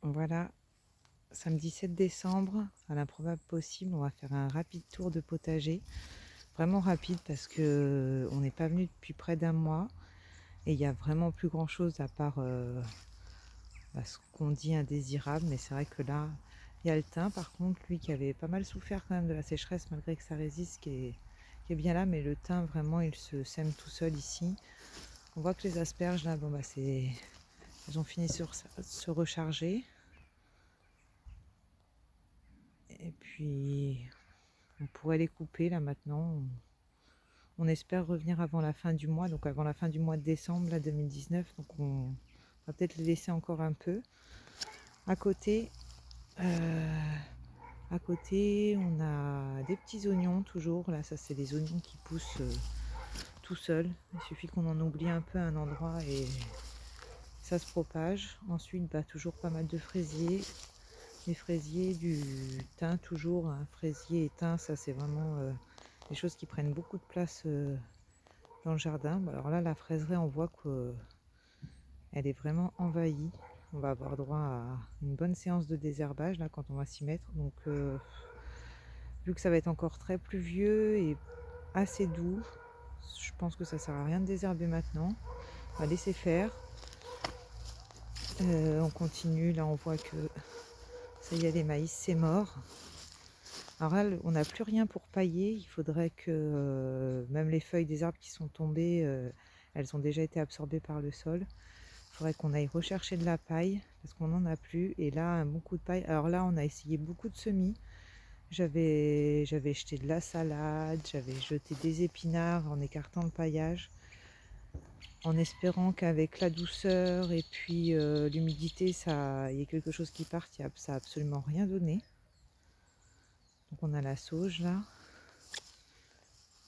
Voilà, samedi 7 décembre, à l'improbable possible, on va faire un rapide tour de potager. Vraiment rapide parce que on n'est pas venu depuis près d'un mois et il n'y a vraiment plus grand chose à part ce qu'on dit indésirable. Mais c'est vrai que là, il y a le thym par contre, lui qui avait pas mal souffert quand même de la sécheresse malgré que ça résiste, qui est bien là. Mais le thym vraiment il se sème tout seul ici. On voit que les asperges là, bon bah elles ont fini sur se recharger. Et puis on pourrait les couper là maintenant. On espère revenir avant la fin du mois, donc avant la fin du mois de décembre là, 2019. Donc on va peut-être les laisser encore un peu. À côté, on a des petits oignons toujours. Là, ça c'est des oignons qui poussent tout seuls. Il suffit qu'on en oublie un peu à un endroit et ça se propage. Ensuite, toujours pas mal de fraisiers. Des fraisiers, du thym toujours. Hein. Fraisier et thym, ça c'est vraiment des choses qui prennent beaucoup de place dans le jardin. Bon, alors là, la fraiserie, on voit qu'elle est vraiment envahie. On va avoir droit à une bonne séance de désherbage là quand on va s'y mettre. Donc, vu que ça va être encore très pluvieux et assez doux, je pense que ça sert à rien de désherber maintenant. On va laisser faire. On continue. Là, on voit que ça y est, les maïs, c'est mort. Alors là, on n'a plus rien pour pailler. Il faudrait que même les feuilles des arbres qui sont tombées, elles ont déjà été absorbées par le sol. Il faudrait qu'on aille rechercher de la paille parce qu'on n'en a plus. Et là, un bon coup de paille. Alors là, on a essayé beaucoup de semis. J'avais jeté de la salade, j'avais jeté des épinards en écartant le paillage, en espérant qu'avec la douceur et puis l'humidité, il y ait quelque chose qui parte. Ça n'a absolument rien donné. Donc on a la sauge là.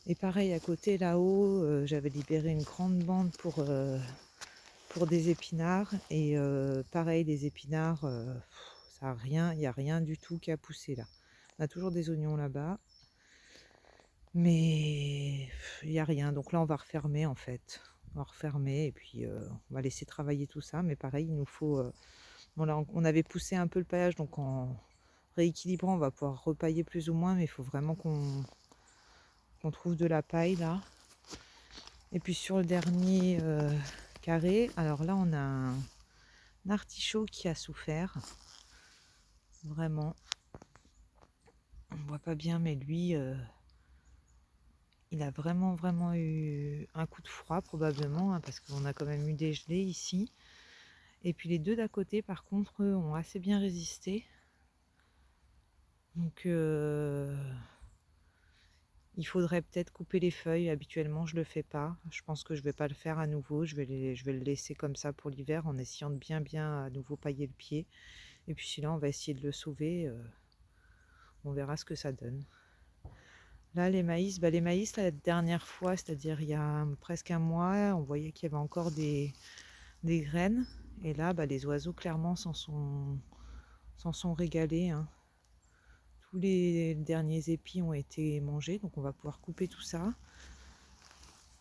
Et pareil, à côté là-haut, j'avais libéré une grande bande pour des épinards. Et pareil, les épinards, ça a rien, il n'y a rien du tout qui a poussé là. On a toujours des oignons là-bas. Mais il n'y a rien. Donc là, on va refermer en fait. On va refermer et puis on va laisser travailler tout ça. Mais pareil, il nous faut... bon, là, on avait poussé un peu le paillage, donc en rééquilibrant, on va pouvoir repailler plus ou moins. Mais il faut vraiment qu'on trouve de la paille là. Et puis sur le dernier carré, alors là, on a un artichaut qui a souffert. Vraiment. On ne voit pas bien, mais lui... il a vraiment eu un coup de froid probablement, hein, parce qu'on a quand même eu des gelées ici. Et puis les deux d'à côté, par contre, eux, ont assez bien résisté. Donc il faudrait peut-être couper les feuilles. Habituellement, je le fais pas. Je pense que je vais pas le faire à nouveau. Je vais le laisser comme ça pour l'hiver en essayant de bien à nouveau pailler le pied. Et puis sinon, on va essayer de le sauver. On verra ce que ça donne. Là, les maïs, la dernière fois, c'est-à-dire il y a presque un mois, on voyait qu'il y avait encore des graines. Et là, les oiseaux, clairement, s'en sont régalés. Hein. Tous les derniers épis ont été mangés, donc on va pouvoir couper tout ça.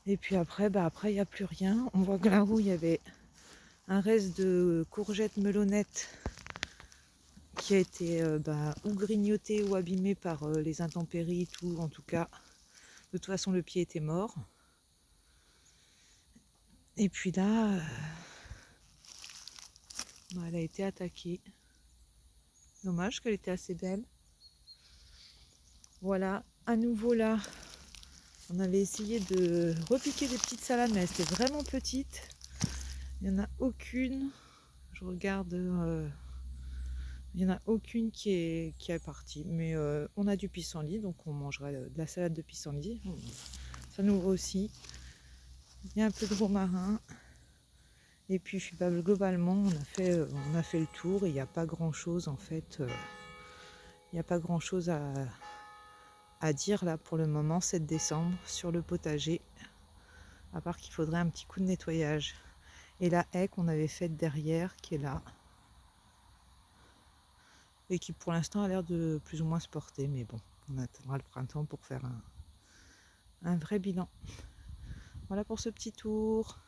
Et puis après, il n'y a plus rien. On voit que là-haut, il y avait un reste de courgettes melonnettes qui a été ou grignoté ou abîmé par les intempéries, tout. En tout cas, de toute façon, le pied était mort. Et puis là, elle a été attaquée. Dommage qu'elle était assez belle. Voilà, à nouveau là, on avait essayé de repiquer des petites salades, mais elles étaient vraiment petites. Il n'y en a aucune. Je regarde, il n'y en a aucune qui est partie. Mais on a du pissenlit, donc on mangera de la salade de pissenlit. Ça nous va aussi. Il y a un peu de romarin. Et puis globalement, on a fait le tour. Il n'y a pas grand chose en fait. Il n'y a pas grand chose à dire là pour le moment, 7 décembre, sur le potager. À part qu'il faudrait un petit coup de nettoyage. Et la haie qu'on avait faite derrière, qui est là. Et qui pour l'instant a l'air de plus ou moins se porter. Mais bon, on attendra le printemps pour faire un vrai bilan. Voilà pour ce petit tour.